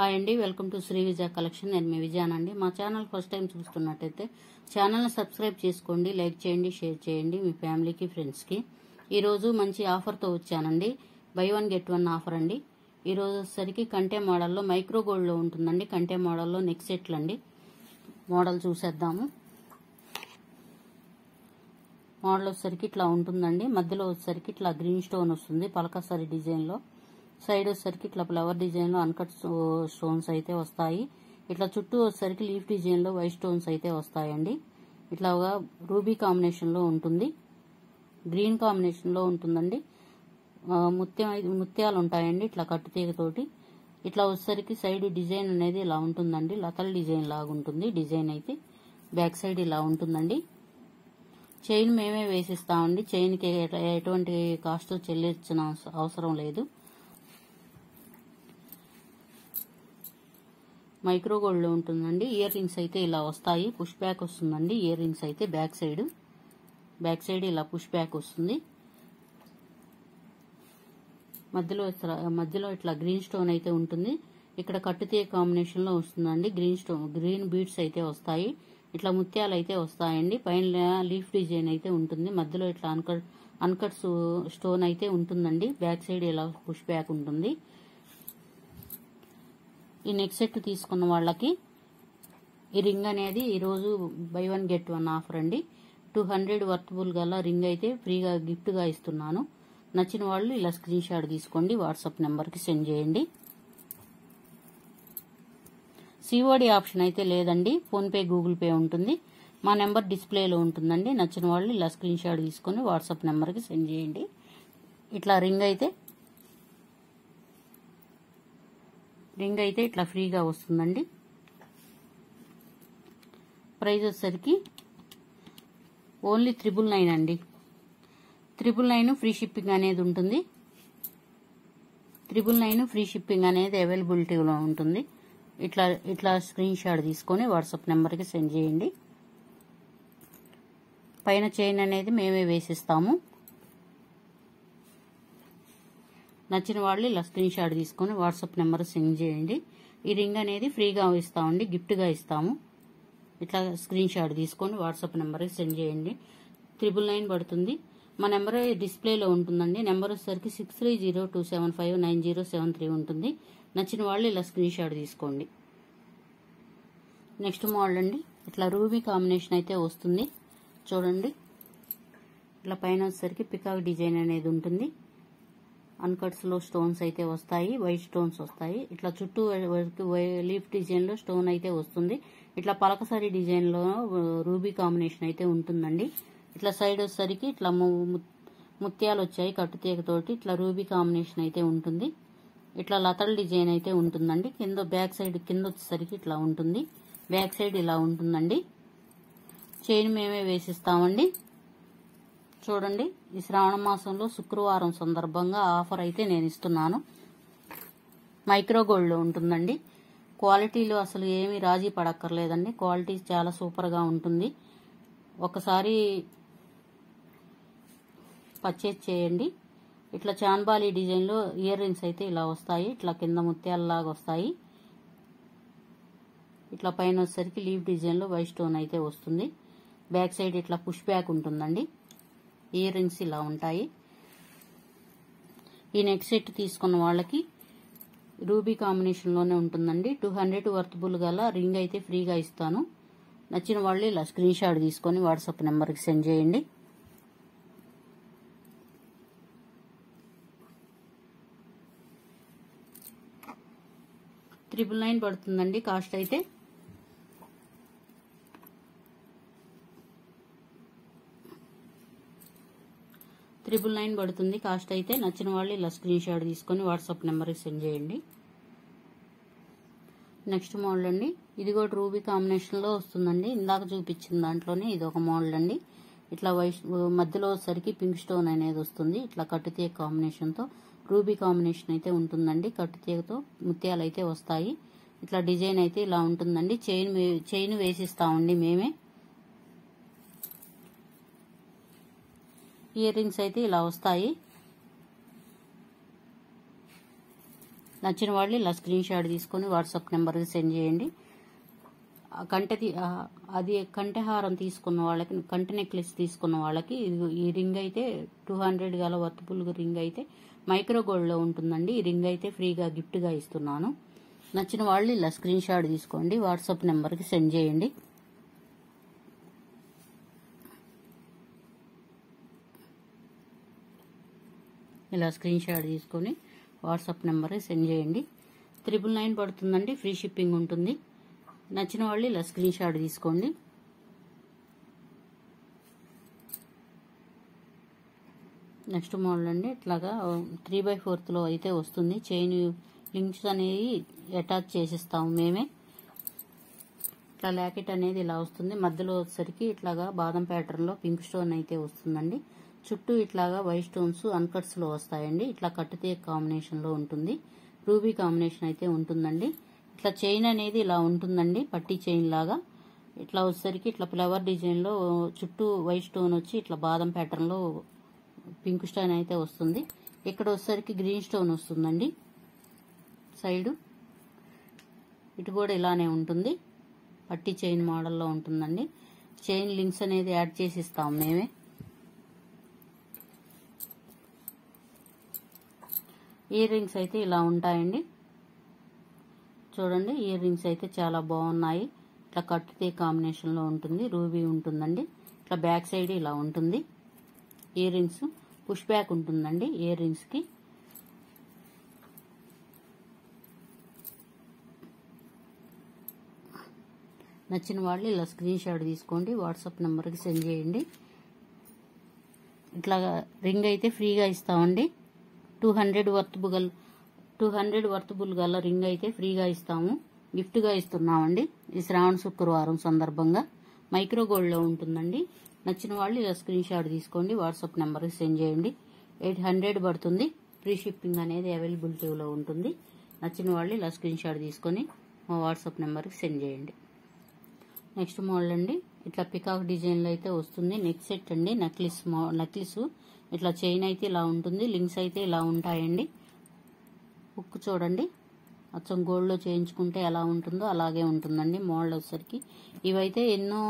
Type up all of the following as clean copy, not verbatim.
Hi అండి, welcome to Shri Vijaya collection. నేను మీ విజయానండి. మా ఛానల్ ఫస్ట్ టైం చూస్తున్నట్టయితే ఛానల్ని సబ్స్క్రైబ్ చేసుకోండి, లైక్ చేయండి, షేర్ చేయండి మీ ఫ్యామిలీకి, ఫ్రెండ్స్కి. ఈరోజు మంచి ఆఫర్తో వచ్చానండి. By one get one offer అండి. ఈరోజు వచ్చేసరికి కంటే మోడల్లో మైక్రో గోల్డ్లో ఉంటుందండి. కంటే మోడల్లో నెక్ సెట్లు అండి. మోడల్ చూసేద్దాము. మోడల్ వచ్చేసరికి ఇట్లా ఉంటుందండి. మధ్యలో వచ్చేసరికి ఇట్లా గ్రీన్ స్టోన్ వస్తుంది పలకసరి డిజైన్లో. సైడ్ వచ్చేసరికి ఇట్లా ఫ్లవర్ డిజైన్లో అన్కట్ స్టోన్స్ అయితే వస్తాయి. ఇట్లా చుట్టూ వచ్చేసరికి లీఫ్ డిజైన్లో వైట్ స్టోన్స్ అయితే వస్తాయండి. ఇట్లా రూబీ కాంబినేషన్లో ఉంటుంది, గ్రీన్ కాంబినేషన్లో ఉంటుందండి. ముత్యాలు ఉంటాయండి ఇట్లా కట్టుతీగతోటి. ఇట్లా వచ్చేసరికి సైడ్ డిజైన్ అనేది ఇలా ఉంటుందండి. లతల డిజైన్ లాగా ఉంటుంది. డిజైన్ అయితే బ్యాక్ సైడ్ ఇలా ఉంటుందండి. చైన్ మేమే వేసిస్తామండి. చైన్కి ఎటువంటి కాస్ట్ చెల్లించిన అవసరం లేదు. మైక్రో గోల్డ్ లో ఉంటుందండి. ఇయర్ రింగ్స్ అయితే ఇలా వస్తాయి. పుష్ బ్యాక్ వస్తుందండి. ఇయర్ రింగ్స్ అయితే బ్యాక్ సైడ్ ఇలా పుష్ బ్యాక్ వస్తుంది. మధ్యలో ఇట్లా గ్రీన్ స్టోన్ అయితే ఉంటుంది. ఇక్కడ కట్టుతీగ కాంబినేషన్ లో వస్తుందండి. గ్రీన్ బీడ్స్ అయితే వస్తాయి. ఇట్లా ముత్యాలు అయితే వస్తాయండి. పైన లీఫ్ డిజైన్ అయితే ఉంటుంది. మధ్యలో ఇట్లా అన్కట్ స్టోన్ అయితే ఉంటుందండి. బ్యాక్ సైడ్ ఇలా పుష్ బ్యాక్ ఉంటుంది. ఈ నెక్ సెట్ తీసుకున్న వాళ్ళకి ఈ రింగ్ అనేది ఈరోజు by one get one offer అండి. 200 వర్తబుల్ గల రింగ్ అయితే ఫ్రీగా గిఫ్ట్ గా ఇస్తున్నాను. నచ్చిన వాళ్ళు ఇలా స్క్రీన్ షాట్ తీసుకోండి, వాట్సాప్ నెంబర్కి సెండ్ చేయండి. సిఓడి ఆప్షన్ అయితే లేదండి. ఫోన్పే, గూగుల్ పే ఉంటుంది. మా నెంబర్ డిస్ప్లేలో ఉంటుందండి. నచ్చిన వాళ్ళు ఇలా స్క్రీన్ షాట్ తీసుకొని వాట్సాప్ నెంబర్కి సెండ్ చేయండి. ఇట్లా రింగ్ అయితే ఇట్లా ఫ్రీగా వస్తుందండి. ప్రైస్ వచ్చేసరికి ఓన్లీ 999 అండి. 999 ఫ్రీ షిప్పింగ్ అనేది ఉంటుంది. 999 ఫ్రీ షిప్పింగ్ అనేది అవైలబిలిటీలో ఉంటుంది. ఇట్లా స్క్రీన్ షాట్ తీసుకొని వాట్సాప్ నెంబర్కి సెండ్ చేయండి. పైన చైన్ అనేది మేమే వేసిస్తాము. నచ్చిన వాళ్ళు ఇలా స్క్రీన్ షాట్ తీసుకొని వాట్సాప్ నెంబర్ సెండ్ చేయండి. ఈ రింగ్ అనేది ఫ్రీగా ఇస్తామండి, గిఫ్ట్గా ఇస్తాము. ఇట్లా స్క్రీన్ షాట్ తీసుకొని వాట్సాప్ నెంబర్కి సెండ్ చేయండి. 999 పడుతుంది. మా నెంబర్ డిస్ప్లేలో ఉంటుందండి. నెంబర్ వచ్చేసరికి 6302759073 ఉంటుంది. నచ్చిన వాళ్ళు ఇలా స్క్రీన్ షాట్ తీసుకోండి. నెక్స్ట్ మోడల్ అండి. ఇట్లా రూబీ కాంబినేషన్ అయితే వస్తుంది. చూడండి, ఇట్లా పైన వచ్చేసరికి పికాక్ డిజైన్ అనేది ఉంటుంది. అన్కట్స్ లో స్టోన్స్ అయితే వస్తాయి, వైట్ స్టోన్స్ వస్తాయి. ఇట్లా చుట్టూ లీఫ్ డిజైన్ లో స్టోన్ అయితే వస్తుంది. ఇట్లా పలకసరి డిజైన్ లో రూబీ కాంబినేషన్ అయితే ఉంటుందండి. ఇట్లా సైడ్ వచ్చేసరికి ఇట్లా ముత్యాలు వచ్చాయి కట్టుతీగతోటి. ఇట్లా రూబీ కాంబినేషన్ అయితే ఉంటుంది. ఇట్లా లతల డిజైన్ అయితే ఉంటుందండి. బ్యాక్ సైడ్ కింద వచ్చేసరికి ఇట్లా ఉంటుంది. బ్యాక్ సైడ్ ఇలా ఉంటుందండి. చైన్ మేమే వేసిస్తామండి. చూడండి, ఈ శ్రావణ మాసంలో శుక్రవారం సందర్భంగా ఆఫర్ అయితే నేను ఇస్తున్నాను. మైక్రో గోల్డ్ లో ఉంటుందండి. క్వాలిటీలో అసలు ఏమీ రాజీ పడక్కర్లేదండి. క్వాలిటీ చాలా సూపర్ గా ఉంటుంది. ఒకసారి పర్చేజ్ చేయండి. ఇట్లా చాన్బాలి డిజైన్ లో ఇయర్ రింగ్స్ అయితే ఇలా వస్తాయి. ఇట్లా కింద ముత్యాలలాగా వస్తాయి. ఇట్లా పైన వచ్చేసరికి లీఫ్ డిజైన్ లో వైట్ స్టోన్ అయితే వస్తుంది. బ్యాక్ సైడ్ ఇట్లా పుష్ బ్యాక్ ఉంటుందండి. ఇయర్ రింగ్స్ ఇలా ఉంటాయి. ఈ నెక్ సెట్ తీసుకున్న వాళ్ళకి రూబీ కాంబినేషన్ లోనే ఉంటుందండి. 200 వర్తబుల్ గల రింగ్ అయితే ఫ్రీగా ఇస్తాను. నచ్చిన వాళ్ళు ఇలా స్క్రీన్ షాట్ తీసుకొని వాట్సాప్ నెంబర్కి సెండ్ చేయండి. $999 పడుతుందండి కాస్ట్ అయితే. $999 పడుతుంది కాస్ట్ అయితే. నచ్చిన వాళ్ళు ఇలా స్క్రీన్ షాట్ తీసుకొని వాట్సాప్ నెంబర్కి సెండ్ చేయండి. నెక్స్ట్ మోడల్ అండి. ఇది కూడా రూబీ కాంబినేషన్ లో వస్తుందండి. ఇందాక చూపించిన దాంట్లోనే ఇది ఒక మోడల్ అండి. ఇట్లా మధ్యలో వచ్చేసరికి పింక్ స్టోన్ అనేది వస్తుంది. ఇట్లా కట్టుతీగ కాంబినేషన్ తో రూబీ కాంబినేషన్ అయితే ఉంటుందండి. కట్టుతీగతో ముత్యాలు అయితే వస్తాయి. ఇట్లా డిజైన్ అయితే ఇలా ఉంటుందండి. చైన్ వేసిస్తామండి మేమే. ఇయర్ రింగ్స్ అయితే ఇలా వస్తాయి. నచ్చిన వాళ్ళు ఇలా స్క్రీన్ షాట్ తీసుకొని వాట్సాప్ నెంబర్కి సెండ్ చేయండి. అది కంఠహారం తీసుకున్న వాళ్ళకి, కంటి నెక్లెస్ తీసుకున్న వాళ్ళకి ఈ రింగ్ అయితే 200 గల వర్త్ఫుల్ రింగ్ అయితే మైక్రో గోల్డ్లో ఉంటుందండి. ఈ రింగ్ అయితే ఫ్రీగా గిఫ్ట్గా ఇస్తున్నాను. నచ్చిన వాళ్ళు ఇలా స్క్రీన్ షాట్ తీసుకోండి, వాట్సాప్ నెంబర్కి సెండ్ చేయండి. ఇలా స్క్రీన్ షాట్ తీసుకొని వాట్సాప్ నెంబర్కి సెండ్ చేయండి. 999 పడుతుందండి, ఫ్రీ షిప్పింగ్ ఉంటుంది. నచ్చిన వాళ్ళు ఇలా స్క్రీన్ షాట్ తీసుకోండి. నెక్స్ట్ మోడల్ అండి, ఇట్లాగా 3/4 అయితే వస్తుంది. చైన్ లింక్స్ అనేవి అటాచ్ చేసిస్తాము మేమే. ఇట్లా లాకెట్ అనేది ఇలా వస్తుంది. మధ్యలో వచ్చేసరికి ఇట్లాగా బాదం ప్యాటర్న్లో పింక్ స్టోన్ అయితే వస్తుందండి. చుట్టూ ఇట్లాగా వైట్ స్టోన్స్ అన్కట్స్లో వస్తాయండి. ఇట్లా కట్టుతీగ కాంబినేషన్లో ఉంటుంది. రూబీ కాంబినేషన్ అయితే ఉంటుందండి. ఇట్లా చైన్ అనేది ఇలా ఉంటుందండి, పట్టీ చైన్ లాగా. ఇట్లా వచ్చేసరికి ఇట్లా ఫ్లవర్ డిజైన్లో చుట్టూ వైట్ స్టోన్ వచ్చి ఇట్లా బాదం ప్యాటర్న్లో పింక్ స్టోన్ అయితే వస్తుంది. ఇక్కడ వచ్చేసరికి గ్రీన్ స్టోన్ వస్తుందండి సైడు. ఇటు కూడా ఇలానే ఉంటుంది, పట్టీ చైన్ మోడల్లో ఉంటుందండి. చైన్ లింక్స్ అనేది యాడ్ చేసి ఇస్తాం మేమే. ఇయర్ రింగ్స్ అయితే ఇలా ఉంటాయండి. చూడండి, ఇయర్ రింగ్స్ అయితే చాలా బాగున్నాయి. ఇట్లా కట్టుతే కాంబినేషన్లో ఉంటుంది, రూబీ ఉంటుందండి. ఇట్లా బ్యాక్ సైడ్ ఇలా ఉంటుంది. ఇయర్ రింగ్స్ పుష్ బ్యాక్ ఉంటుందండి ఇయర్ రింగ్స్కి. నచ్చిన వాళ్ళు ఇలా స్క్రీన్ షాట్ తీసుకోండి, వాట్సాప్ నెంబర్కి సెండ్ చేయండి. ఇట్లా రింగ్ అయితే ఫ్రీగా ఇస్తామండి. 200 వర్త్బుల్ గల రింగ్ అయితే ఫ్రీగా ఇస్తాము, గిఫ్ట్గా ఇస్తున్నామండి. ఈ శ్రావణ శుక్రవారం సందర్భంగా మైక్రో గోల్డ్లో ఉంటుందండి. నచ్చిన వాళ్ళు ఇలా స్క్రీన్ షాట్ తీసుకోండి, వాట్సాప్ నెంబర్కి సెండ్ చేయండి. 800 పడుతుంది. ఫ్రీ షిప్పింగ్ అనేది అవైలబిలిటీలో ఉంటుంది. నచ్చిన వాళ్ళు ఇలా స్క్రీన్ షాట్ తీసుకొని మా వాట్సాప్ నెంబర్కి సెండ్ చేయండి. నెక్స్ట్ మోడల్ అండి, ఇట్లా పికాక్ డిజైన్లో అయితే వస్తుంది. నెక్ సెట్ అండి, నెక్లెస్ ఇట్లా చైన్ అయితే ఇలా ఉంటుంది, లింక్స్ అయితే ఇలా ఉంటాయండి. హుక్ చూడండి, అచ్చం గోల్డ్లో చేయించుకుంటే ఎలా ఉంటుందో అలాగే ఉంటుందండి మోడల్ వచ్చేసరికి. ఇవైతే ఎన్నో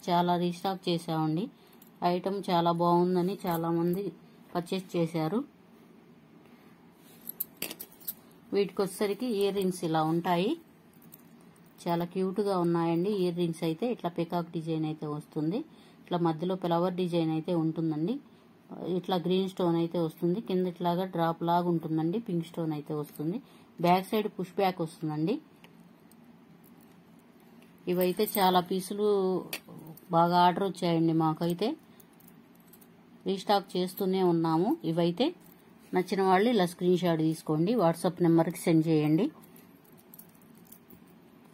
చాలా రీస్టాక్ చేసామండి. ఐటమ్ చాలా బాగుందని చాలా మంది పర్చేస్ చేశారు. వీటికి వచ్చేసరికి ఇయర్ రింగ్స్ ఇలా ఉంటాయి, చాలా క్యూట్గా ఉన్నాయండి. ఇయర్ రింగ్స్ అయితే ఇట్లా పికాక్ డిజైన్ అయితే వస్తుంది. ఇట్లా మధ్యలో ఫ్లవర్ డిజైన్ అయితే ఉంటుందండి. ఇట్లా గ్రీన్ స్టోన్ అయితే వస్తుంది. కింద ఇట్లాగా డ్రాప్ లాగా ఉంటుందండి, పింక్ స్టోన్ అయితే వస్తుంది. బ్యాక్ సైడ్ పుష్ బ్యాక్ వస్తుందండి. ఇవైతే చాలా పీసులు బాగా ఆర్డర్ వచ్చాయండి మాకైతే. రీస్టాక్ చేస్తూనే ఉన్నాము. ఇవైతే నచ్చిన వాళ్ళు ఇలా స్క్రీన్ షాట్ తీసుకోండి, వాట్సాప్ నెంబర్కి సెండ్ చేయండి.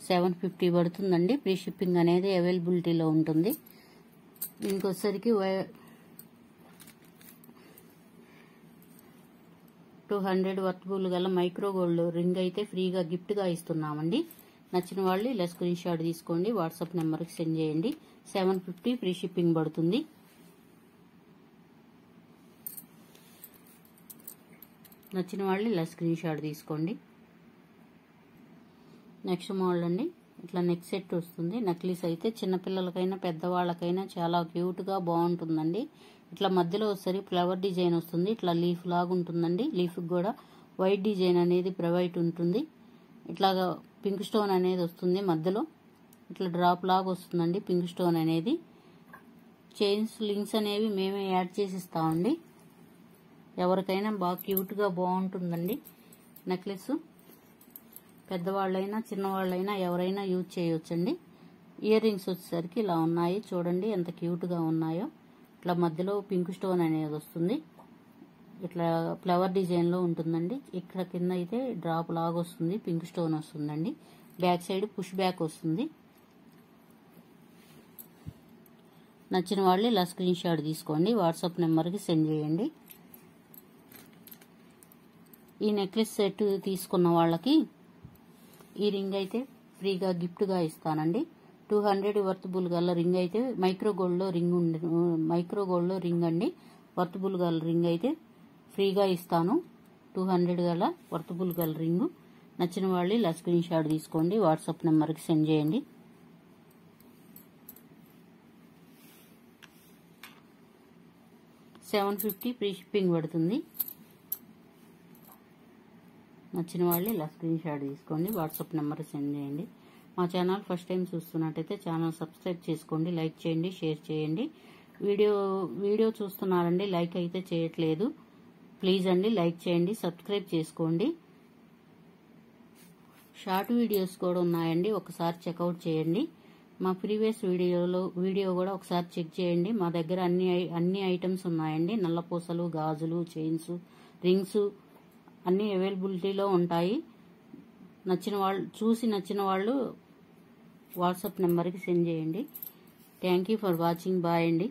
750 పడుతుందండి. ఫ్రీ షిప్పింగ్ అనేది అవైలబిలిటీలో ఉంటుంది. ఇంకొసరికి 200 వర్త్బుల్ గల మైక్రో గోల్డ్ రింగ్ అయితే ఫ్రీగా గిఫ్ట్గా ఇస్తున్నామండి. నచ్చిన వాళ్ళు ఇలా స్క్రీన్ షాట్ తీసుకోండి, వాట్సాప్ నెంబర్కి సెండ్ చేయండి. 750 ఫ్రీ షిప్పింగ్ పడుతుంది. నచ్చిన వాళ్ళు ఇలా స్క్రీన్ షాట్ తీసుకోండి. నెక్స్ట్ మోడల్ అండి, ఇట్లా నెక్ సెట్ వస్తుంది. నెక్లెస్ అయితే చిన్నపిల్లలకైనా పెద్దవాళ్ళకైనా చాలా క్యూట్గా బాగుంటుందండి. ఇట్లా మధ్యలో ఒకసారి ఫ్లవర్ డిజైన్ వస్తుంది. ఇట్లా లీఫ్ లాగా ఉంటుందండి. లీఫ్కి కూడా వైట్ డిజైన్ అనేది ప్రొవైడ్ ఉంటుంది. ఇట్లాగా పింక్ స్టోన్ అనేది వస్తుంది మధ్యలో. ఇట్లా డ్రాప్ లాగా వస్తుందండి పింక్ స్టోన్ అనేది. చైన్స్ లింక్స్ అనేవి మేమే యాడ్ చేసి ఇస్తామండి. ఎవరికైనా బాగా క్యూట్గా బాగుంటుందండి నెక్లెస్. పెద్దవాళ్ళైనా చిన్నవాళ్ళైనా ఎవరైనా యూజ్ చేయొచ్చండి. ఇయర్ రింగ్స్ వచ్చేసరికి ఇలా ఉన్నాయి, చూడండి ఎంత క్యూట్గా ఉన్నాయో. ఇట్లా మధ్యలో పింక్ స్టోన్ అనేది వస్తుంది. ఇట్లా ఫ్లవర్ డిజైన్లో ఉంటుందండి. ఇక్కడ కింద అయితే డ్రాప్ లాగా వస్తుంది, పింక్ స్టోన్ వస్తుందండి. బ్యాక్ సైడ్ పుష్ బ్యాక్ వస్తుంది. నచ్చిన వాళ్ళు ఇలా స్క్రీన్ షాట్ తీసుకోండి, వాట్సాప్ నెంబర్కి సెండ్ చేయండి. ఈ నెక్లెస్ సెట్ తీసుకున్న వాళ్ళకి ఈ రింగ్ అయితే ఫ్రీగా గిఫ్ట్గా ఇస్తానండి. 200 వర్త్బుల్ గల రింగ్ అయితే మైక్రో గోల్డ్లో రింగ్ అండి. వర్త్బుల్ గల రింగ్ అయితే ఫ్రీగా ఇస్తాను. 200 గల వర్తబుల్ గల రింగు. నచ్చిన వాళ్ళు ఇలా స్క్రీన్ షాట్ తీసుకోండి, వాట్సాప్ నెంబర్కి సెండ్ చేయండి. $750 ఫ్రీ షిప్పింగ్ పడుతుంది. నచ్చిన వాళ్ళు ఇలా స్క్రీన్ షాట్ తీసుకోండి, వాట్సాప్ నెంబర్కి సెండ్ చేయండి. మా ఛానల్ ఫస్ట్ టైం చూస్తున్నట్టయితే ఛానల్ సబ్స్క్రైబ్ చేసుకోండి, లైక్ చేయండి, షేర్ చేయండి. వీడియో చూస్తున్నారండి, లైక్ అయితే చేయట్లేదు. ప్లీజ్ అండి లైక్ చేయండి, సబ్స్క్రైబ్ చేసుకోండి. షార్ట్ వీడియోస్ కూడా ఉన్నాయండి, ఒకసారి చెక్అవుట్ చేయండి. మా ప్రీవియస్ వీడియో కూడా ఒకసారి చెక్ చేయండి. మా దగ్గర అన్ని ఐటమ్స్ ఉన్నాయండి. నల్లపూసలు, గాజులు, చైన్స్, రింగ్స్ అన్ని అవైలబిలిటీలో ఉంటాయి. నచ్చిన వాళ్ళు వాట్సాప్ నెంబర్కి సెండ్ చేయండి. Thank you for watching. Bye అండి.